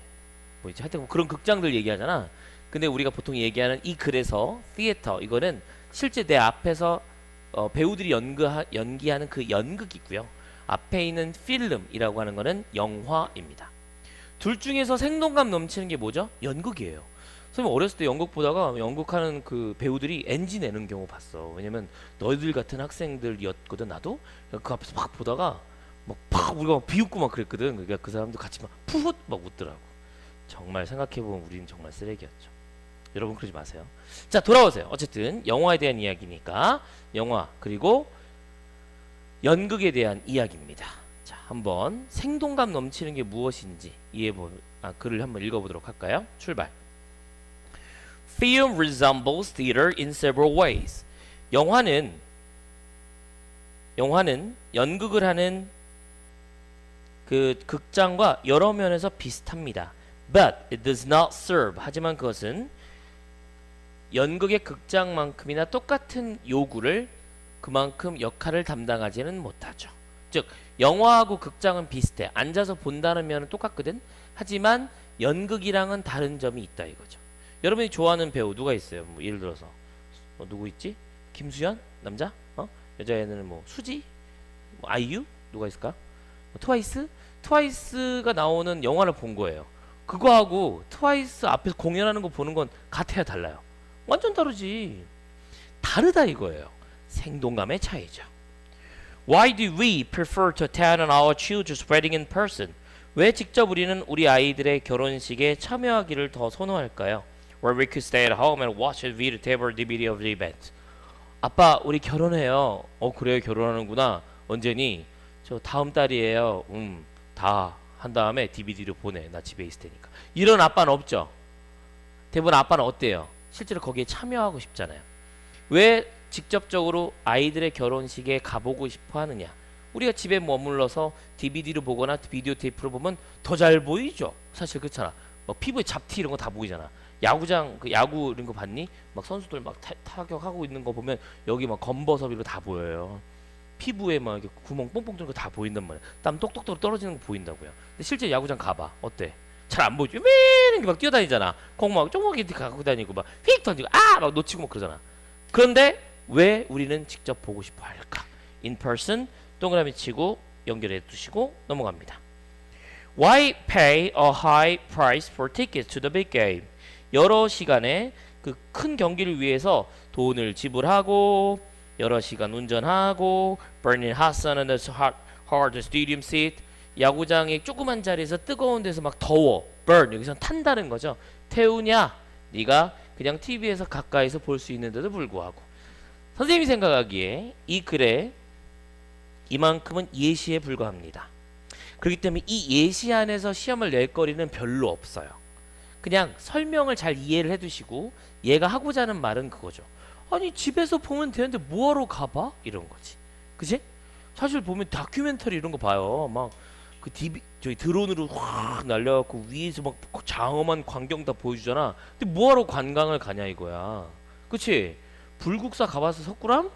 Speaker 1: 뭐 있지? 하여튼 그런 극장들 얘기하잖아. 근데 우리가 보통 얘기하는 이 글에서 theater, 이거는 실제 내 앞에서 배우들이 연기하는 그 연극이고요. 앞에 있는 필름이라고 하는 거는 영화입니다. 둘 중에서 생동감 넘치는 게 뭐죠? 연극이에요. 선생님 어렸을 때 연극 보다가 연극하는 그 배우들이 NG 내는 경우 봤어. 왜냐면 너희들 같은 학생들이었거든. 나도 그 앞에서 막 보다가 막 우리가 막 비웃고 막 그랬거든. 그러니까 그 사람도 같이 막 푸훗 막 웃더라고. 정말 생각해보면 우리는 정말 쓰레기였죠. 여러분 그러지 마세요. 자, 돌아오세요. 어쨌든 영화에 대한 이야기니까 영화 그리고 연극에 대한 이야기입니다. 자, 한번 생동감 넘치는 게 무엇인지 글을 한번 읽어보도록 할까요? 출발. Film resembles theater in several ways. 영화는 연극을 하는 그 극장과 여러 면에서 비슷합니다. But it does not serve. 하지만 그것은 연극의 극장만큼이나 똑같은 요구를 그만큼 역할을 담당하지는 못하죠. 즉 영화하고 극장은 비슷해. 앉아서 본다는 면은 똑같거든. 하지만 연극이랑은 다른 점이 있다 이거죠. 여러분이 좋아하는 배우 누가 있어요? 뭐 예를 들어서 누구 있지? 김수현? 남자? 여자애는 뭐 수지? 뭐 아이유? 누가 있을까? 트와이스? 트와이스가 나오는 영화를 본 거예요. 그거하고 트와이스 앞에서 공연하는 거 보는 건 같아야 달라요. 완전 다르지. 다르다 이거예요. 생동감의 차이죠. Why do we prefer to attend our children's wedding in person? 왜 직접 우리는 우리 아이들의 결혼식에 참여하기를 더 선호할까요? Where we could stay at home and watch a video tape or DVD of the event. 아빠 우리 결혼해요. 그래요 결혼하는구나. 언제니? 저 다음 달이에요. 다 한 다음에 DVD로 보내. 나 집에 있을 테니까. 이런 아빠는 없죠. 대부분 아빠는 어때요? 실제로 거기에 참여하고 싶잖아요. 왜 직접적으로 아이들의 결혼식에 가보고 싶어 하느냐? 우리가 집에 머물러서 DVD로 보거나 비디오 테이프로 보면 더 잘 보이죠. 사실 그렇잖아. 막 피부에 잡티 이런 거 다 보이잖아. 야구장 야구 이런 거 봤니? 막 선수들 막 타격하고 있는 거 보면 여기 막 검버섯 이런 거 다 보여요. 피부에 막 이렇게 구멍 뽕뽕 뚫는 거 다 보인단 말이야. 땀 똑똑똑 떨어지는 거 보인다고요. 근데 실제 야구장 가봐. 어때? 잘 안 보이죠? 왜 이렇게 막 뛰어다니잖아. 공 막 조그맣게 갖고 다니고 막 휙 던지고 막 놓치고 막 그러잖아. 그런데 왜 우리는 직접 보고 싶어 할까? In person 동그라미 치고 연결해 두시고 넘어갑니다. Why pay a high price for tickets to the big game? 여러 시간에 그 큰 경기를 위해서 돈을 지불하고 여러 시간 운전하고 burning hot sun on the hard stadium seat 야구장의 조그만 자리에서 뜨거운 데서 막 더워 burn 여기서 탄다는 거죠. 태우냐? 네가 그냥 TV에서 가까이서 볼 수 있는데도 불구하고 선생님이 생각하기에 이 글에 이만큼은 예시에 불과합니다. 그렇기 때문에 이 예시 안에서 시험을 낼 거리는 별로 없어요. 그냥 설명을 잘 이해를 해두시고 얘가 하고자 하는 말은 그거죠. 아니 집에서 보면 되는데 뭐하러 가봐? 이런 거지. 그치? 사실 보면 다큐멘터리 이런 거 봐요. 막 그 저기 드론으로 확 날려갖고 위에서 막 장엄한 광경 다 보여주잖아. 근데 뭐하러 관광을 가냐 이거야. 그치? 불국사 가봤어? 석굴암?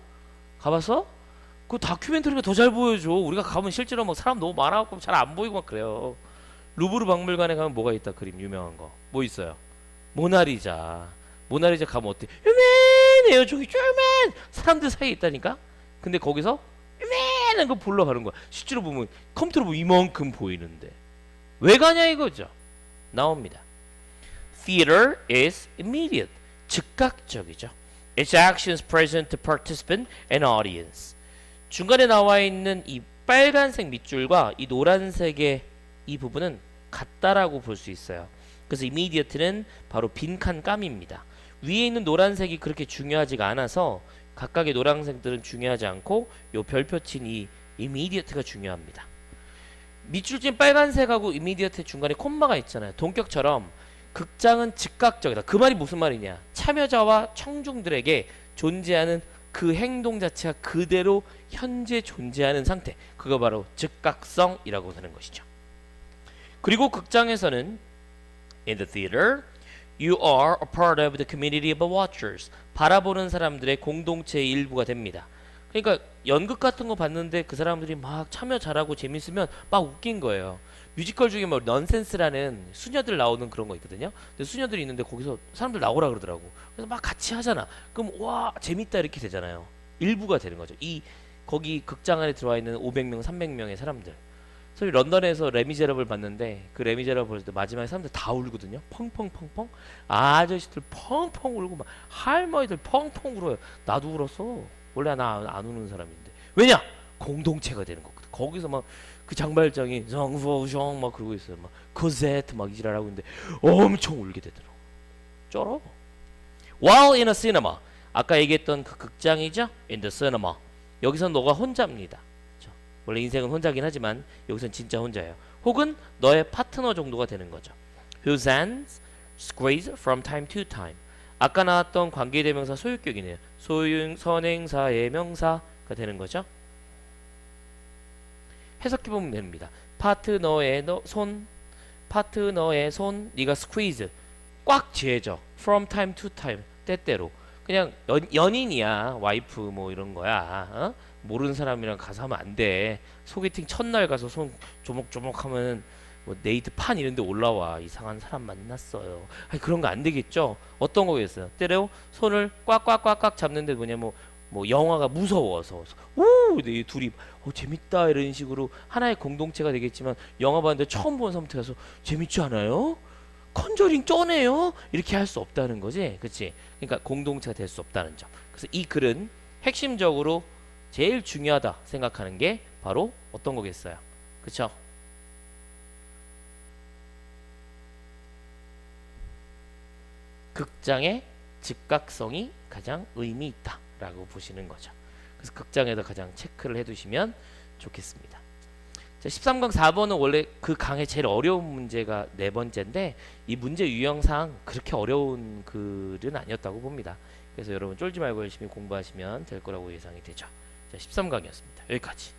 Speaker 1: 가봤어? 그 다큐멘터리가 더 잘 보여줘. 우리가 가면 실제로 막 사람 너무 많아갖고 잘 안 보이고 막 그래요. 루브르 박물관에 가면 뭐가 있다? 그림 유명한 거. 뭐 있어요? 모나리자. 모나리자 가면 어때? 요맨해요. 저기 요맨 사람들 사이에 있다니까. 근데 거기서 요맨한 거 보러 가는 거야. 실제로 보면 컴퓨터로 보면 이만큼 보이는데 왜 가냐 이거죠. 나옵니다. Theater is immediate. 즉각적이죠. Its actions present to participant and audience. 중간에 나와 있는 이 빨간색 밑줄과 이 노란색의 이 부분은 같다라고 볼 수 있어요. 그래서 immediate는 바로 빈칸 깜입니다. 위에 있는 노란색이 그렇게 중요하지가 않아서 각각의 노란색들은 중요하지 않고 요 별표 친 이 immediate가 중요합니다. 밑줄 친 빨간색하고 immediate 중간에 콤마가 있잖아요. 동격처럼 극장은 즉각적이다. 그 말이 무슨 말이냐? 참여자와 청중들에게 존재하는 그 행동 자체가 그대로 현재 존재하는 상태. 그거 바로 즉각성이라고 하는 것이죠. 그리고 극장에서는 in the theater you are a part of the community of watchers. 바라보는 사람들의 공동체의 일부가 됩니다. 그러니까 연극 같은 거 봤는데 그 사람들이 막 참여 잘하고 재밌으면 막 웃긴 거예요. 뮤지컬 중에 뭐 넌센스라는 수녀들 나오는 그런 거 있거든요. 근데 수녀들이 있는데 거기서 사람들 나오라 그러더라고. 그래서 막 같이 하잖아. 그럼 와 재밌다 이렇게 되잖아요. 일부가 되는 거죠. 이 거기 극장 안에 들어와 있는 500명, 300명의 사람들. 그래서 런던에서 레미제라블 봤는데 그 레미제라블 볼 때 마지막에 사람들 다 울거든요. 펑펑펑펑. 아저씨들 펑펑 울고 막 할머니들 펑펑 울어요. 나도 울었어. 원래 나 안 우는 사람인데. 왜냐? 공동체가 되는 거거든. 거기서 막 그 장발장이 정포숑 막 그러고 있어요. 막 코세트 막 이지랄하고 있는데 엄청 울게 되더라고. 쩔어. While in a cinema. 아까 얘기했던 그 극장이죠. In the cinema. 여기선 너가 혼자입니다. 그렇죠? 원래 인생은 혼자긴 하지만 여기선 진짜 혼자예요. 혹은 너의 파트너 정도가 되는 거죠. Whose hands squeeze from time to time. 아까 나왔던 관계대명사 소유격이네요. 선행사의 명사가 되는 거죠. 해석해보면 됩니다. 파트너의 파트너의 손, 네가 squeeze, 꽉 쥐어져. From time to time, 때때로. 그냥 연인이야, 와이프 뭐 이런 거야. 어? 모르는 사람이랑 가서 하면 안 돼. 소개팅 첫날 가서 손 조목조목하면 뭐 네이트 판 이런 데 올라와. 이상한 사람 만났어요. 아니 그런 거 안 되겠죠? 어떤 거겠어요? 때려 손을 꽉꽉꽉꽉 잡는데 뭐냐 뭐 영화가 무서워서 이 둘이 재밌다 이런 식으로 하나의 공동체가 되겠지만 영화 봤는데 처음 본 상태에서 재밌지 않아요? 컨저링 쩌네요? 이렇게 할 수 없다는 거지. 그치? 그러니까 공동체가 될 수 없다는 점. 그래서 이 글은 핵심적으로 제일 중요하다 생각하는 게 바로 어떤 거겠어요? 그쵸? 극장의 즉각성이 가장 의미 있다 라고 보시는 거죠. 그래서 극장에다 가장 체크를 해두시면 좋겠습니다. 자, 13강 4번은 원래 그 강의 제일 어려운 문제가 네 번째인데 이 문제 유형상 그렇게 어려운 글은 아니었다고 봅니다. 그래서 여러분 쫄지 말고 열심히 공부하시면 될 거라고 예상이 되죠. 자, 13강이었습니다. 여기까지.